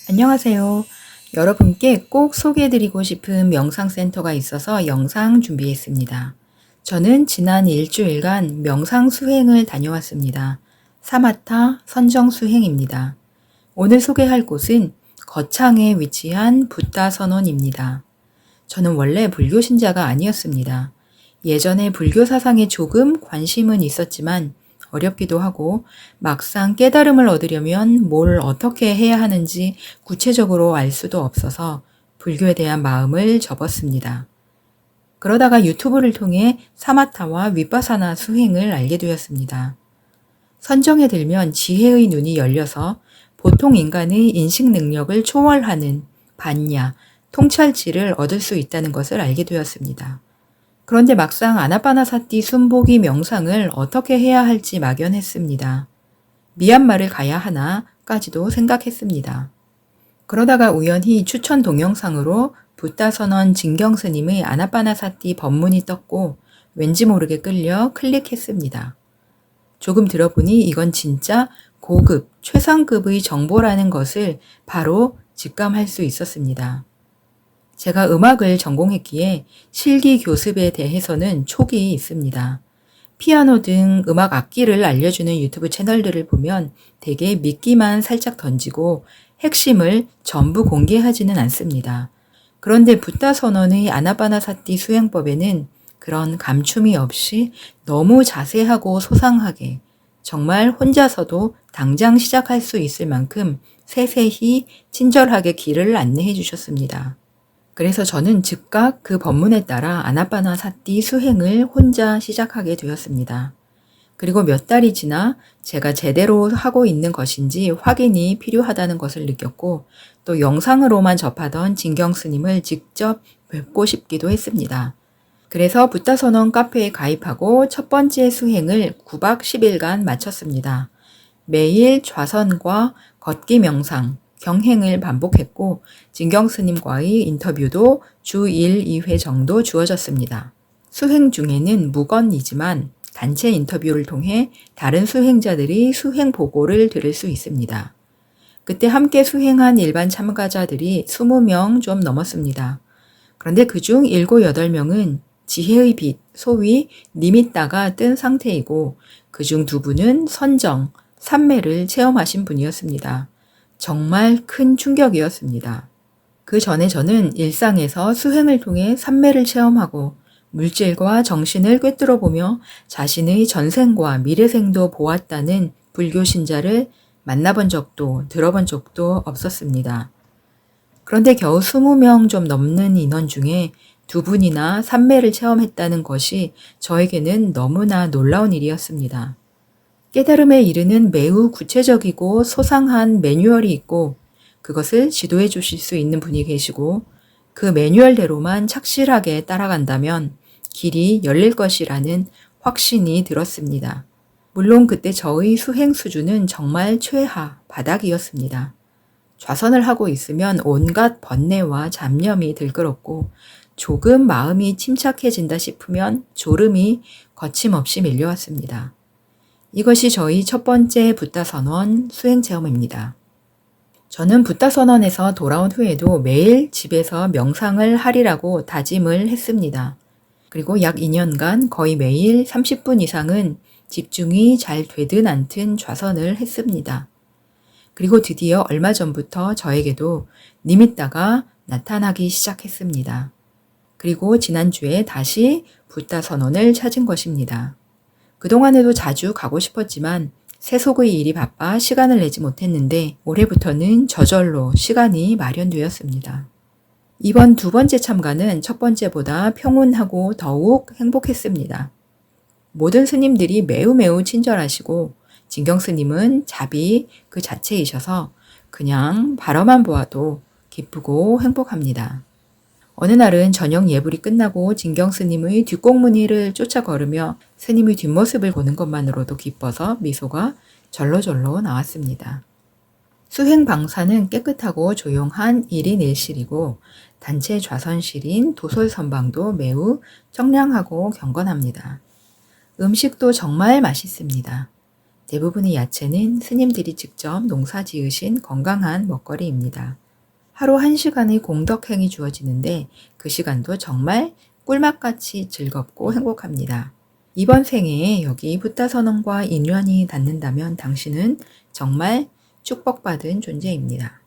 안녕하세요. 여러분께 꼭 소개해드리고 싶은 명상센터가 있어서 영상 준비했습니다. 저는 지난 일주일간 명상 수행을 다녀왔습니다. 사마타 선정 수행입니다. 오늘 소개할 곳은 거창에 위치한 붓다 선원입니다. 저는 원래 불교 신자가 아니었습니다. 예전에 불교 사상에 조금 관심은 있었지만 어렵기도 하고 막상 깨달음을 얻으려면 뭘 어떻게 해야 하는지 구체적으로 알 수도 없어서 불교에 대한 마음을 접었습니다. 그러다가 유튜브를 통해 사마타와 위파사나 수행을 알게 되었습니다. 선정에 들면 지혜의 눈이 열려서 보통 인간의 인식 능력을 초월하는 반야, 통찰지를 얻을 수 있다는 것을 알게 되었습니다. 그런데 막상 아나파나사티 숨보기 명상을 어떻게 해야 할지 막연했습니다. 미얀마를 가야 하나까지도 생각했습니다. 그러다가 우연히 추천 동영상으로 붓다 선원 진경 스님의 아나파나사티 법문이 떴고 왠지 모르게 끌려 클릭했습니다. 조금 들어보니 이건 진짜 고급, 최상급의 정보라는 것을 바로 직감할 수 있었습니다. 제가 음악을 전공했기에 실기 교습에 대해서는 촉이 있습니다. 피아노 등 음악 악기를 알려주는 유튜브 채널들을 보면 대개 미끼만 살짝 던지고 핵심을 전부 공개하지는 않습니다. 그런데 붓다 선원의 아나파나사티 수행법에는 그런 감춤이 없이 너무 자세하고 소상하게 정말 혼자서도 당장 시작할 수 있을 만큼 세세히 친절하게 길을 안내해 주셨습니다. 그래서 저는 즉각 그 법문에 따라 아나파나사티 수행을 혼자 시작하게 되었습니다. 그리고 몇 달이 지나 제가 제대로 하고 있는 것인지 확인이 필요하다는 것을 느꼈고 또 영상으로만 접하던 진경 스님을 직접 뵙고 싶기도 했습니다. 그래서 붓다선원 카페에 가입하고 첫 번째 수행을 9박 10일간 마쳤습니다. 매일 좌선과 걷기 명상, 경행을 반복했고 진경 스님과의 인터뷰도 주 1, 2회 정도 주어졌습니다. 수행 중에는 무건이지만 단체 인터뷰를 통해 다른 수행자들이 수행 보고를 들을 수 있습니다. 그때 함께 수행한 일반 참가자들이 20명 좀 넘었습니다. 그런데 그중 7, 8명은 지혜의 빛, 소위 니미따가 뜬 상태이고 그중 2분은 선정, 삼매를 체험하신 분이었습니다. 정말 큰 충격이었습니다. 그 전에 저는 일상에서 수행을 통해 삼매를 체험하고 물질과 정신을 꿰뚫어 보며 자신의 전생과 미래생도 보았다는 불교 신자를 만나본 적도 들어본 적도 없었습니다. 그런데 겨우 20명 좀 넘는 인원 중에 2분이나 삼매를 체험했다는 것이 저에게는 너무나 놀라운 일이었습니다. 깨달음에 이르는 매우 구체적이고 소상한 매뉴얼이 있고 그것을 지도해 주실 수 있는 분이 계시고 그 매뉴얼대로만 착실하게 따라간다면 길이 열릴 것이라는 확신이 들었습니다. 물론 그때 저의 수행 수준은 정말 최하, 바닥이었습니다. 좌선을 하고 있으면 온갖 번뇌와 잡념이 들끓었고 조금 마음이 침착해진다 싶으면 졸음이 거침없이 밀려왔습니다. 이것이 저희 첫 번째 붓다 선원 수행 체험입니다. 저는 붓다 선원에서 돌아온 후에도 매일 집에서 명상을 하리라고 다짐을 했습니다. 그리고 약 2년간 거의 매일 30분 이상은 집중이 잘 되든 않든 좌선을 했습니다. 그리고 드디어 얼마 전부터 저에게도 니미따가 나타나기 시작했습니다. 그리고 지난주에 다시 붓다 선원을 찾은 것입니다. 그동안에도 자주 가고 싶었지만 세속의 일이 바빠 시간을 내지 못했는데 올해부터는 저절로 시간이 마련되었습니다. 이번 2번째 참가는 첫 번째보다 평온하고 더욱 행복했습니다. 모든 스님들이 매우 친절하시고 진경 스님은 자비 그 자체이셔서 그냥 바라만 보아도 기쁘고 행복합니다. 어느 날은 저녁 예불이 끝나고 진경 스님의 뒷공문이를 쫓아 걸으며 스님의 뒷모습을 보는 것만으로도 기뻐서 미소가 절로절로 나왔습니다. 수행 방사는 깨끗하고 조용한 1인 1실이고 단체 좌선실인 도솔 선방도 매우 청량하고 경건합니다. 음식도 정말 맛있습니다. 대부분의 야채는 스님들이 직접 농사 지으신 건강한 먹거리입니다. 하루 1시간의 공덕행이 주어지는데 그 시간도 정말 꿀맛같이 즐겁고 행복합니다. 이번 생에 여기 붓다선언과 인연이 닿는다면 당신은 정말 축복받은 존재입니다.